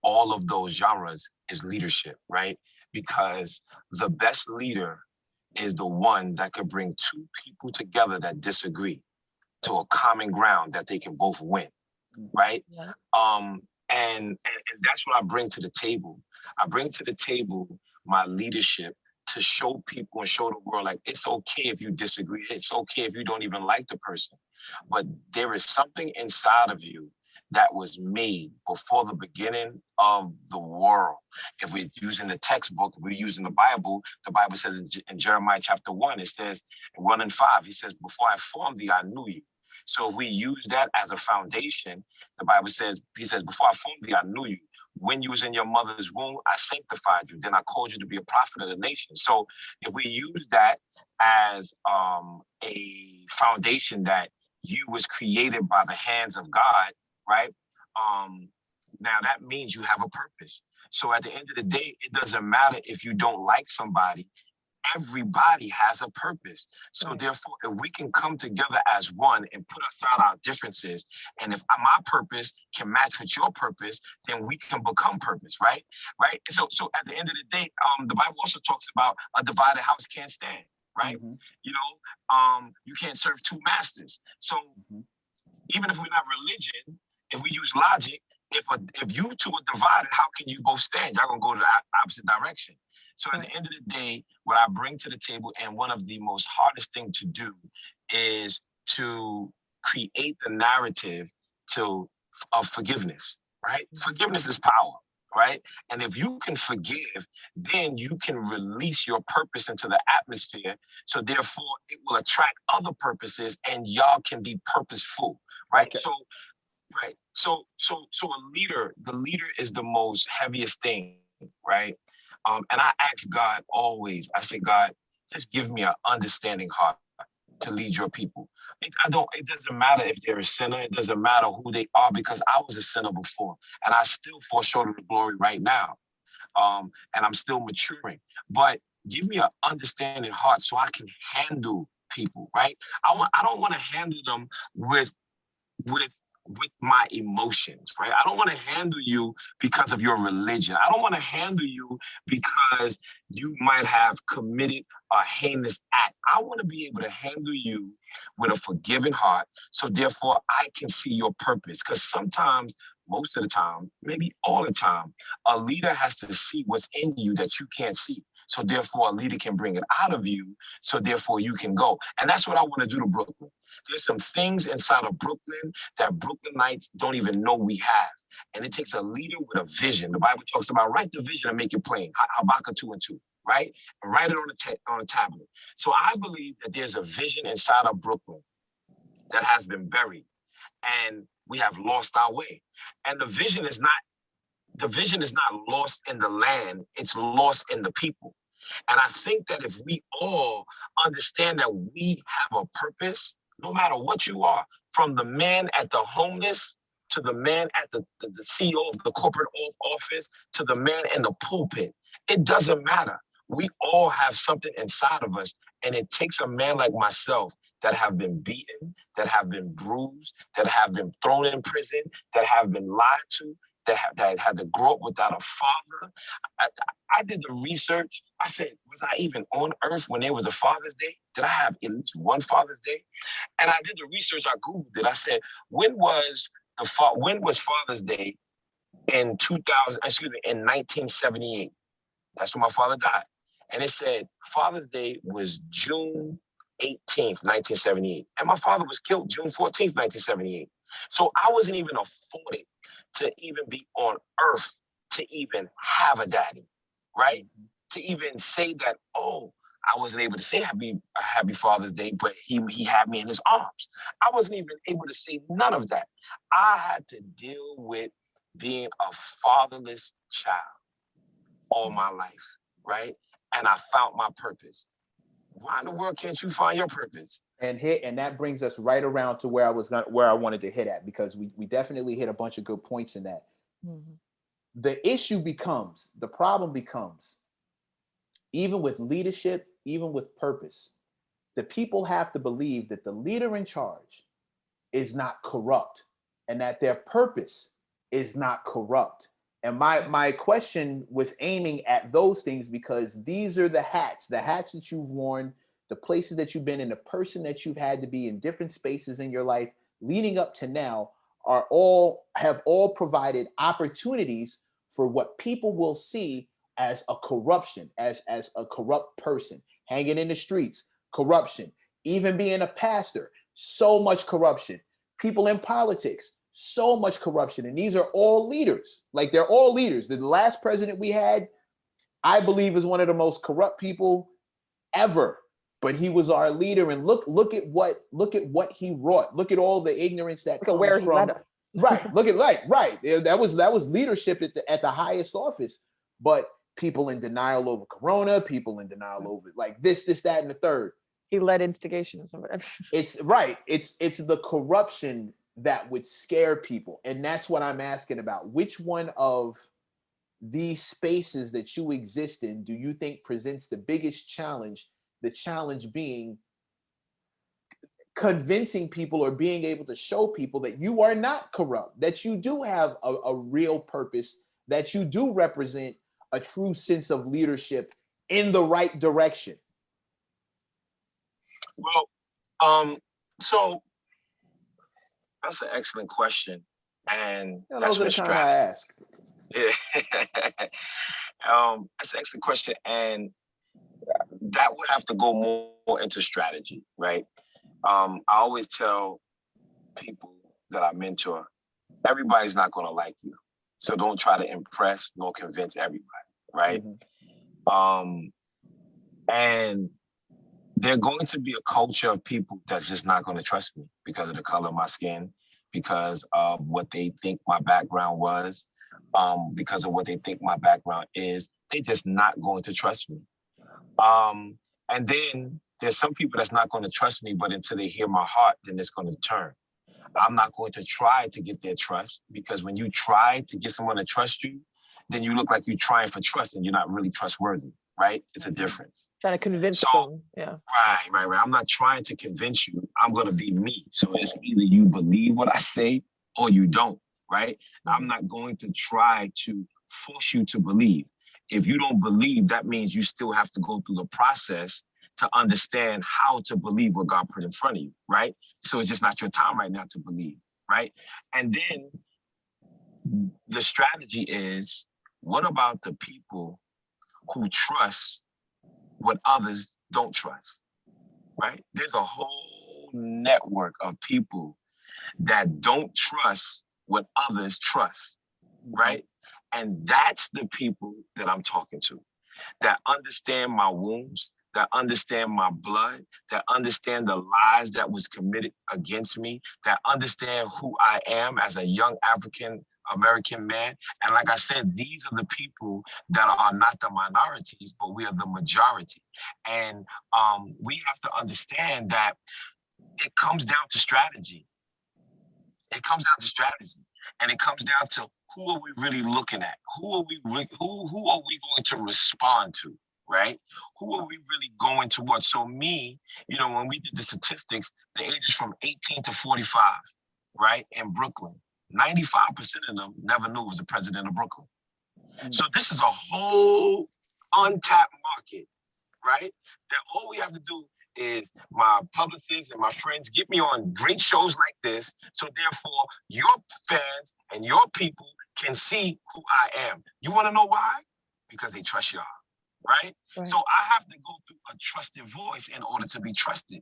all of those genres is leadership, right? Because the best leader is the one that could bring two people together that disagree to a common ground that they can both win, right? Yeah. And that's what I bring to the table. I bring to the table my leadership to show people and show the world, like, it's okay if you disagree. It's okay if you don't even like the person. But there is something inside of you that was made before the beginning of the world. If we're using the textbook, if we're using the Bible says in Jeremiah chapter 1, it says, 1 and 5, he says, before I formed thee, I knew you. So if we use that as a foundation, the Bible says, he says, before I formed thee, I knew you. When you was in your mother's womb, I sanctified you. Then I called you to be a prophet of the nation. So if we use that as a foundation that you was created by the hands of God, right? Now that means you have a purpose. So at the end of the day, it doesn't matter if you don't like somebody. Everybody has a purpose. So therefore, if we can come together as one and put aside our differences, and if my purpose can match with your purpose, then we can become purpose, right? Right. So at the end of the day, the Bible also talks about a divided house can't stand, right? Mm-hmm. You can't serve two masters. So even if we're not religion, if we use logic, if you two are divided, how can you both stand? Y'all gonna go to the opposite direction. So at the end of the day, what I bring to the table, and one of the most hardest thing to do, is to create the narrative of forgiveness, right? Forgiveness is power, right? And if you can forgive, then you can release your purpose into the atmosphere. So therefore, it will attract other purposes, and y'all can be purposeful, right? Okay. So the leader is the most heaviest thing, right? And I ask God always, I say, God, just give me an understanding heart to lead your people. It doesn't matter if they're a sinner. It doesn't matter who they are, because I was a sinner before, and I still fall short of the glory right now. And I'm still maturing. But give me an understanding heart so I can handle people, right? I don't want to handle them with my emotions, right? I don't want to handle you because of your religion. I don't want to handle you because you might have committed a heinous act. I want to be able to handle you with a forgiving heart, so therefore I can see your purpose. Because sometimes, most of the time, maybe all the time, a leader has to see what's in you that you can't see. So therefore, a leader can bring it out of you, so therefore you can go. And that's what I want to do to Brooklyn. There's some things inside of Brooklyn that Brooklynites don't even know we have. And it takes a leader with a vision. The Bible talks about write the vision and make it plain. Habakkuk 2:2, right? And write it on a tablet. So I believe that there's a vision inside of Brooklyn that has been buried, and we have lost our way. And the vision is not lost in the land, it's lost in the people. And I think that if we all understand that we have a purpose, no matter what you are, from the man at the homeless to the man at the CEO of the corporate office, to the man in the pulpit. It doesn't matter. We all have something inside of us. And it takes a man like myself that have been beaten, that have been bruised, that have been thrown in prison, that have been lied to, that had to grow up without a father. I did the research. I said, was I even on earth when there was a Father's Day? Did I have at least one Father's Day? And I did the research. I Googled it. I said, when was Father's Day in 1978? That's when my father died. And it said Father's Day was June 18th, 1978. And my father was killed June 14th, 1978. So I wasn't even afforded to even be on earth to even have a daddy, right? To even say that, oh, I wasn't able to say happy Father's Day, but he had me in his arms. I wasn't even able to say none of that. I had to deal with being a fatherless child all my life, right? And I found my purpose. Why in the world can't you find your purpose? And that brings us right around to where I wanted to hit at, because we definitely hit a bunch of good points in that. Mm-hmm. The problem becomes, even with leadership, even with purpose, the people have to believe that the leader in charge is not corrupt and that their purpose is not corrupt. And my question was aiming at those things, because these are the hats that you've worn, the places that you've been in, the person that you've had to be in different spaces in your life leading up to now have all provided opportunities for what people will see as a corruption, as a corrupt person, hanging in the streets, corruption, even being a pastor, so much corruption, people in politics, so much corruption. And these are all leaders. Like, they're all leaders. The last president we had, I believe, is one of the most corrupt people ever, but he was our leader. And look at what he wrought. Look at all the ignorance that comes where he from. led us. Right. Look at right. That was leadership at the highest office. But people in denial over Corona, people in denial over like this, that, and the third. He led instigation or something. It's right. It's the corruption that would scare people. And that's what I'm asking about. Which one of these spaces that you exist in do you think presents the biggest challenge? The challenge being convincing people, or being able to show people that you are not corrupt, that you do have a real purpose, that you do represent a true sense of leadership in the right direction. Well, so that's an excellent question. And those are the kind I ask. Yeah. That's an excellent question. And that would have to go more into strategy, right? I always tell people that I mentor, everybody's not going to like you. So don't try to impress nor convince everybody, right? Mm-hmm. And there's going to be a culture of people that's just not going to trust me because of the color of my skin, because of what they think my background was, because of what they think my background is. They just not going to trust me. And then there's some people that's not going to trust me, but until they hear my heart, then it's going to turn. I'm not going to try to get their trust, because when you try to get someone to trust you, then you look like you're trying for trust and you're not really trustworthy, right? It's a difference. Trying to convince them, yeah. Right. I'm not trying to convince you. I'm going to be me. So it's either you believe what I say or you don't, right? I'm not going to try to force you to believe. If you don't believe, that means you still have to go through the process to understand how to believe what God put in front of you, right? So it's just not your time right now to believe, right? And then the strategy is, what about the people who trust what others don't trust, right? There's a whole network of people that don't trust what others trust, right? And that's the people that I'm talking to, that understand my wounds, that understand my blood, that understand the lies that was committed against me, that understand who I am as a young African American man. And like I said, these are the people that are not the minorities, but we are the majority. And we have to understand that it comes down to strategy. It comes down to strategy. And it comes down to who are we really looking at? Who are we who are we going to respond to? Right? Who are we really going towards? So me, when we did the statistics, the ages from 18 to 45, right, in Brooklyn, 95% of them never knew it was the president of Brooklyn. So this is a whole untapped market, right? That all we have to do is my publicists and my friends get me on great shows like this. So therefore, your fans and your people can see who I am. You want to know why? Because they trust y'all, right? So I have to go through a trusted voice in order to be trusted.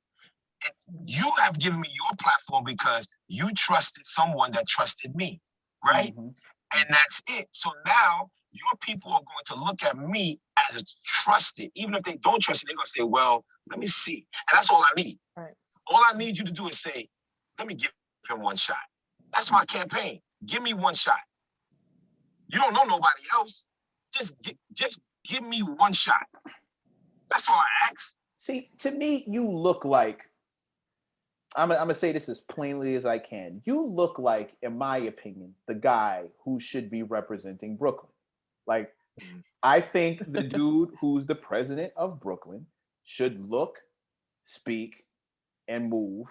And you have given me your platform because you trusted someone that trusted me, right? And that's it. So now your people are going to look at me as trusted. Even if they don't trust you, they're going to say, well, let me see. And that's all I need. All I need you to do is say, let me give him one shot. That's my campaign. Give me one shot. You don't know nobody else. Just give me one shot. That's all I ask. See, to me, you look like, I'm going to say this as plainly as I can. You look like, in my opinion, the guy who should be representing Brooklyn. Like, I think the dude who's the president of Brooklyn should look, speak, and move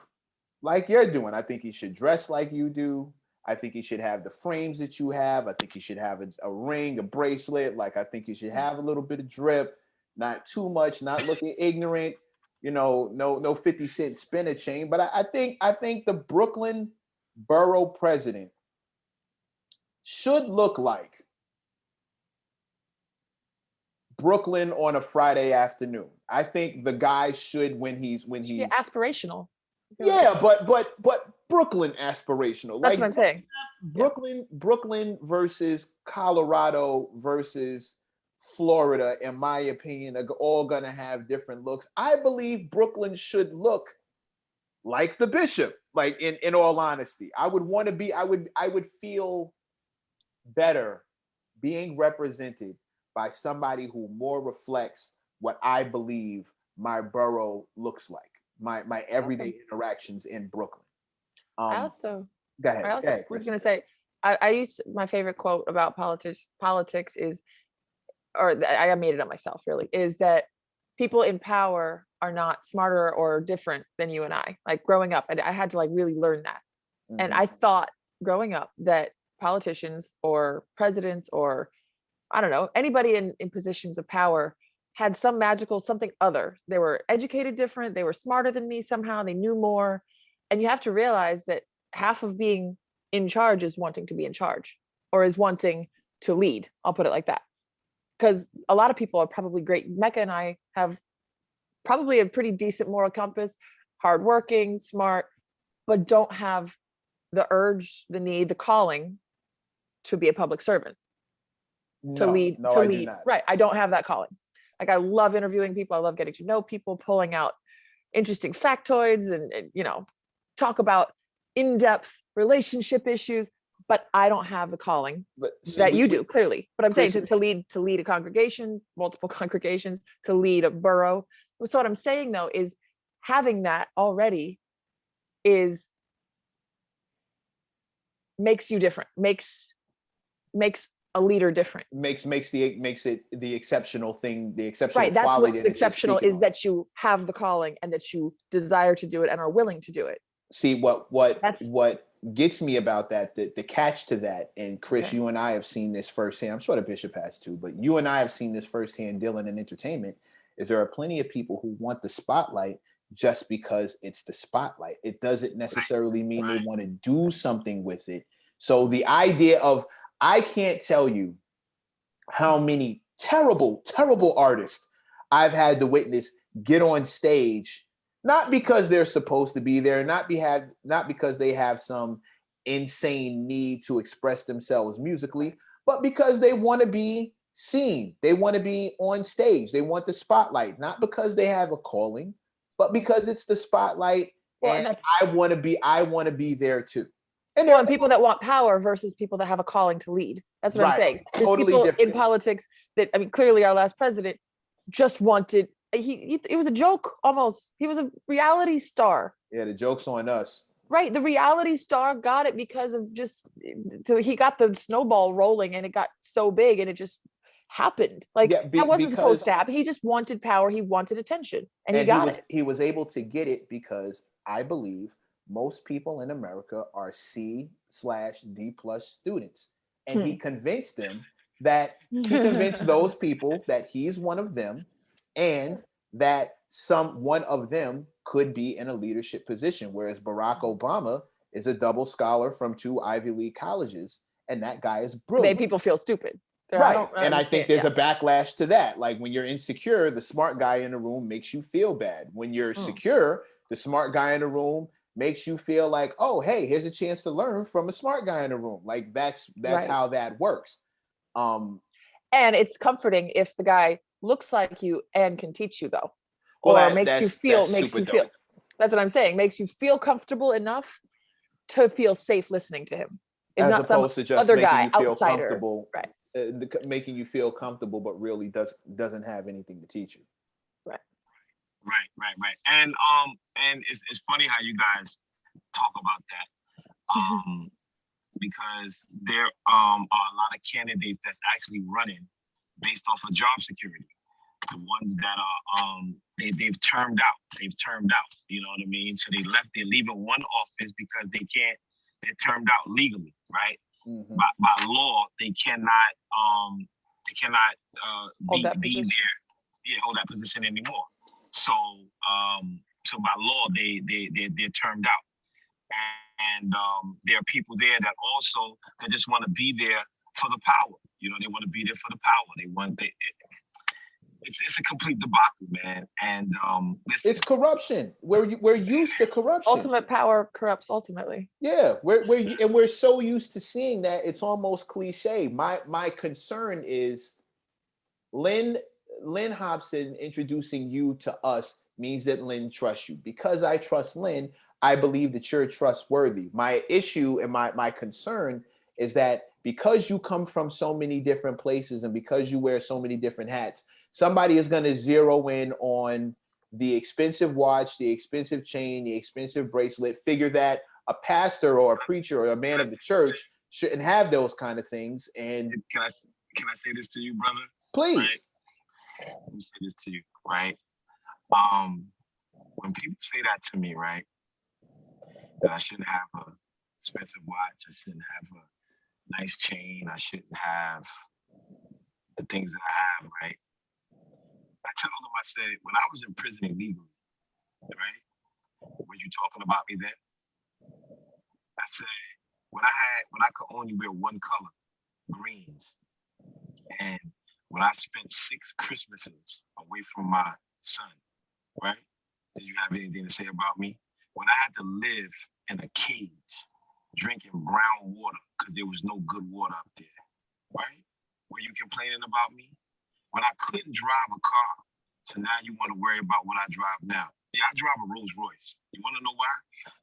like you're doing. I think he should dress like you do. I think he should have the frames that you have. I think he should have a ring, a bracelet. Like, I think he should have a little bit of drip, not too much, not looking ignorant. No 50 cent spinner chain. But I think the Brooklyn borough president should look like Brooklyn on a Friday afternoon. I think the guy should when he's aspirational. Yeah, but Brooklyn aspirational. That's what I'm saying. Brooklyn versus Colorado versus Florida, in my opinion, are all gonna have different looks. I believe Brooklyn should look like the bishop. Like, in all honesty, I would feel better being represented by somebody who more reflects what I believe my borough looks like, my everyday interactions in Brooklyn. I also go ahead. I was going to say, I used my favorite quote about politics is, or I made it up myself really, is that people in power are not smarter or different than you and I. Like, growing up, and I had to really learn that. And I thought growing up that politicians or presidents or, I don't know, anybody in positions of power had some magical something other. They were educated different. They were smarter than me somehow. They knew more. And you have to realize that half of being in charge is wanting to be in charge, or is wanting to lead. I'll put it like that. Because a lot of people are probably great. Mecca and I have probably a pretty decent moral compass, hardworking, smart, but don't have the urge, the need, the calling to be a public servant. To lead. Right. I don't have that calling. Like, I love interviewing people. I love getting to know people, pulling out interesting factoids and talk about in-depth relationship issues, but I don't have the calling that you do, clearly. But I'm saying to lead a congregation, multiple congregations, to lead a borough. So what I'm saying though is having that already makes you different, makes a leader different. Makes it the exceptional thing, the exceptional right. That's quality. What's exceptional is that you have the calling and that you desire to do it and are willing to do it. See what gets me about that, the catch to that, and Chris, you and I have seen this firsthand. I'm sure the bishop has too, but you and I have seen this firsthand dealing in entertainment, is there are plenty of people who want the spotlight just because it's the spotlight. It doesn't necessarily mean they want to do something with it. So the idea of, I can't tell you how many terrible, terrible artists I've had to witness get on stage, not because they're supposed to be there, not because they have some insane need to express themselves musically, but because they want to be seen. They want to be on stage. They want the spotlight, not because they have a calling, but because it's the spotlight. And I want to be there too. And there are people that want power versus people that have a calling to lead. That's what I'm saying. Just totally people different. In politics that, clearly our last president just wanted, it was a joke almost. He was a reality star. Yeah, the joke's on us. Right. The reality star got it because of just, so he got the snowball rolling and it got so big and it just happened. Like Yeah, that wasn't supposed because to happen. He just wanted power. He wanted attention and he and he got was it. he was able to get it because I believe most people in America are C/D+ students, and Hmm. he convinced them that he convinced those people that he's one of them, and that one of them could be in a leadership position, whereas Barack Obama is a double scholar from 2 Ivy League colleges, and that guy is Made brilliant. people feel stupid. I Right. don't And I think understand. there's Yeah. a backlash to that. Like when you're insecure, the smart guy in the room makes you feel bad. When you're Mm. secure, the smart guy in the room makes you feel like, oh, hey, here's a chance to learn from a smart guy in the room. Like that's Right. how that works. And it's comforting if the guy looks like you and can teach you though, Well, or makes you that's feel, super dope. that's what I'm saying, makes you feel comfortable enough to feel safe listening to him. It's As not some opposed to just other making guy, you feel outsider. comfortable, Right. making you feel comfortable, but really doesn't have anything to teach you. Right. Right. And it's funny how you guys talk about that. Because there are a lot of candidates that's actually running based off of job security. The ones that are they've termed out. You know what I mean? So they're leaving one office because they're termed out legally, right? Mm-hmm. By law, they cannot Hold that be position. there, hold that position anymore. So by law they're termed out. And there are people there that also that just want to be there for the power. You know, they want to be there for the power. It's a complete debacle, man. And listen, It's corruption. We're used to corruption. Ultimate power corrupts ultimately. Yeah, we're so used to seeing that it's almost cliche. My concern is Lynn Hobson introducing you to us means that Lynn trusts you. Because I trust Lynn, I believe that you're trustworthy. My issue and my concern is that because you come from so many different places and because you wear so many different hats, somebody is going to zero in on the expensive watch, the expensive chain, the expensive bracelet, figure that a pastor or a preacher or a man of the church shouldn't have those kind of things. And can I say this to you, brother? please. Right? Let me say this to you, right? When people say that to me, right, that I shouldn't have a expensive watch, I shouldn't have a nice chain, I shouldn't have the things that I have, right? I tell them, I said, when I was in prison illegally, right? Were you talking about me then? I said, when I could only wear one color, greens, and when I spent 6 Christmases away from my son, right? Did you have anything to say about me? When I had to live in a cage, drinking brown water because there was no good water up there, right? Were you complaining about me? When I couldn't drive a car, so now you want to worry about what I drive now. Yeah, I drive a Rolls Royce. You want to know why?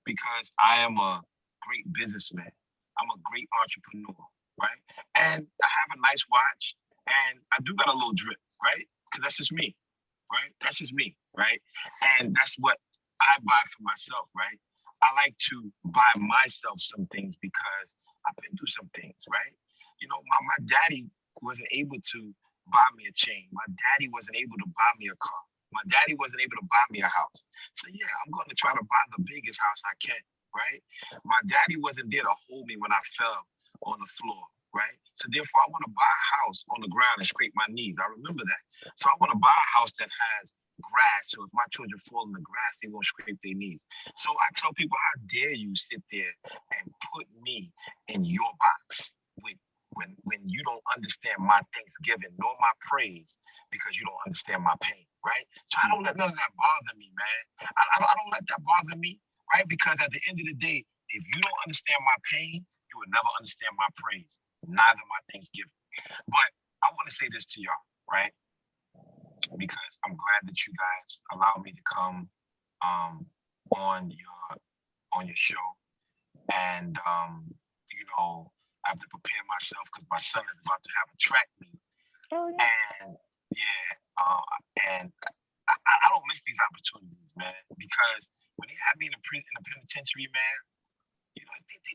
Because I am a great businessman. I'm a great entrepreneur, right? And I have a nice watch, and I do got a little drip, right? Because that's just me, right? That's just me, right? And that's what I buy for myself, right? I like to buy myself some things because I've been through some things, right? You know, my daddy wasn't able to buy me a chain. My daddy wasn't able to buy me a car. My daddy wasn't able to buy me a house. So yeah, I'm going to try to buy the biggest house I can, right? My daddy wasn't there to hold me when I fell on the floor, right? So therefore, I want to buy a house on the ground and scrape my knees. I remember that. So I want to buy a house that has grass. So if my children fall in the grass, they won't scrape their knees. So I tell people, how dare you sit there and put me in your box when you don't understand my thanksgiving nor my praise because you don't understand my pain, right? So I don't let none of that bother me, man. I don't let that bother me, right? Because at the end of the day, if you don't understand my pain, you will never understand my praise, neither my thanksgiving. But I want to say this to y'all, right? Because I'm glad that you guys allowed me to come on your show, and you know, I have to prepare myself because my son is about to have a track meet. Oh, yes. And yeah, and I don't miss these opportunities, man, because when they have me in the penitentiary, man,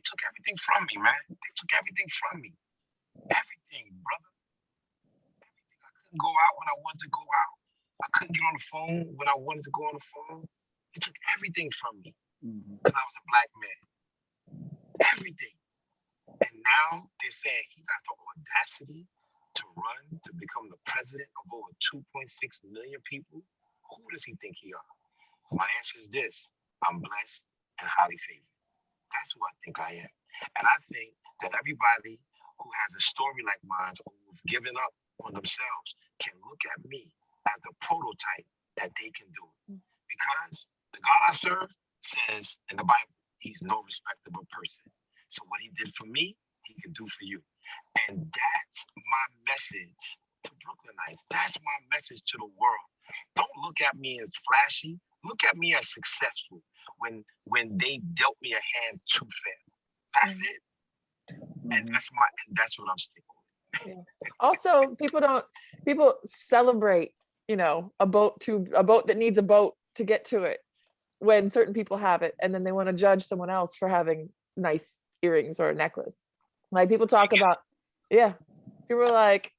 took everything from me, man. They took everything from me. Everything, brother. Everything. I couldn't go out when I wanted to go out. I couldn't get on the phone when I wanted to go on the phone. They took everything from me because I was a black man. Everything. And now they're saying he got the audacity to run to become the president of over 2.6 million people. Who does he think he are? My answer is this: I'm blessed and highly favored. That's who I think I am. And I think that everybody who has a story like mine, who've given up on themselves, can look at me as the prototype that they can do it. Because the God I serve says in the Bible, he's no respectable person. So what he did for me, he can do for you. And that's my message to Brooklynites. That's my message to the world. Don't look at me as flashy. Look at me as successful when they dealt me a hand to fail. That's it. And that's what I'm sticking with. Also, people celebrate, a boat that needs a boat to get to it when certain people have it, and then they want to judge someone else for having nice earrings or a necklace. Like people talk about, people are like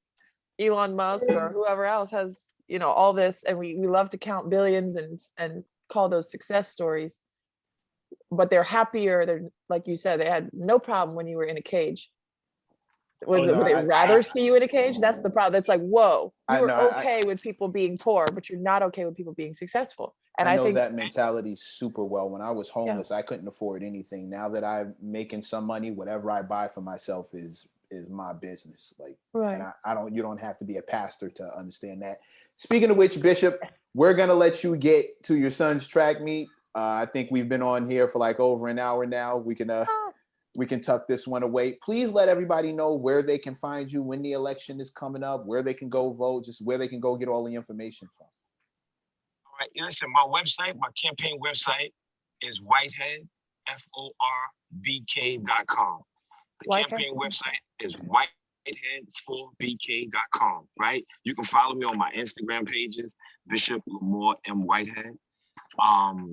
Elon Musk or whoever else has, all this, and we love to count billions and call those success stories, but they're happier. They're, like you said, they had no problem when you were in a cage. Would they rather see you in a cage? That's the problem. It's like, whoa, you're okay with people being poor, but you're not okay with people being successful. And I know think that mentality super well. When I was homeless, I couldn't afford anything. Now that I'm making some money, whatever I buy for myself is my business. Like, and you don't have to be a pastor to understand that. Speaking of which, Bishop, we're gonna let you get to your son's track meet. I think we've been on here for like over an hour now. We can tuck this one away. Please let everybody know where they can find you when the election is coming up, where they can go vote, just where they can go get all the information from. All right, listen, my campaign website is Whitehead, FORBK.com. The campaign website is Whitehead4BK.com, right? You can follow me on my Instagram pages, Bishop Lamore M. Whitehead.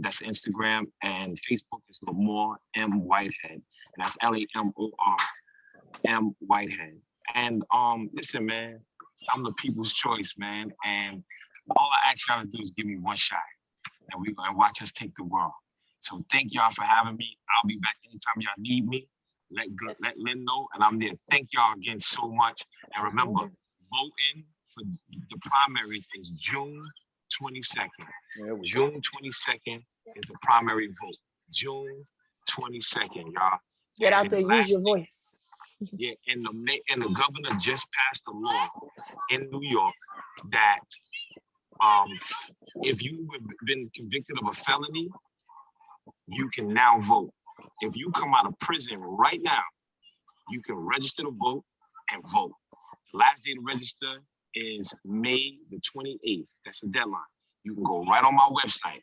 That's Instagram, and Facebook is Lamore M. Whitehead. And that's LAMOR M. Whitehead. And listen, man, I'm the people's choice, man. And all I ask y'all to do is give me one shot, and we're gonna watch us take the world. So thank y'all for having me. I'll be back anytime y'all need me. Let Lynn know, and I'm there. Thank y'all again so much. And remember, voting for the primaries is June 22nd. June 22nd is the primary vote. June 22nd, y'all. Get out there, use your voice. Yeah, and the governor just passed a law in New York that if you've been convicted of a felony, you can now vote. If you come out of prison right now, you can register to vote and vote. The last day to register is May the 28th. That's the deadline. You can go right on my website.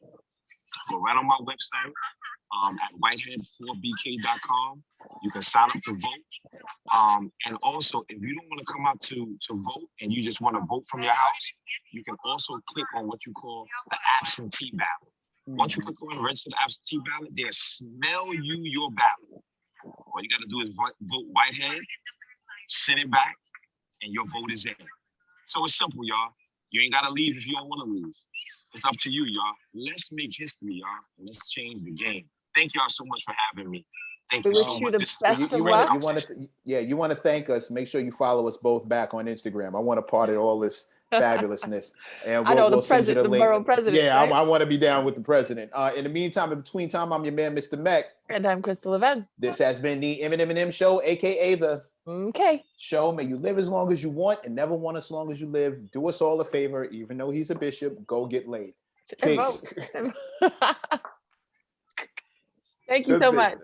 At whitehead4bk.com. You can sign up to vote. And also, if you don't want to come out to vote and you just want to vote from your house, you can also click on what you call the absentee ballot. Once you click on and register the absentee ballot, they'll smell you your ballot. All you got to do is vote Whitehead, send it back, and your vote is in. So it's simple, y'all. You ain't got to leave if you don't want to leave. It's up to you, y'all. Let's make history, y'all. And let's change the game. Thank y'all so much for having me. Thank you so much. The best of luck. You want to thank us. Make sure you follow us both back on Instagram. I want to part of all this fabulousness. And we'll send you the link. Borough president. Yeah, right? I want to be down with the president. In the meantime, in between time, I'm your man, Mr. Mac. And I'm Crystal Leven. This has been the M+M+M show, aka the show. May you live as long as you want and never want as long as you live. Do us all a favor, even though he's a bishop, go get laid. Peace. Thank you so much.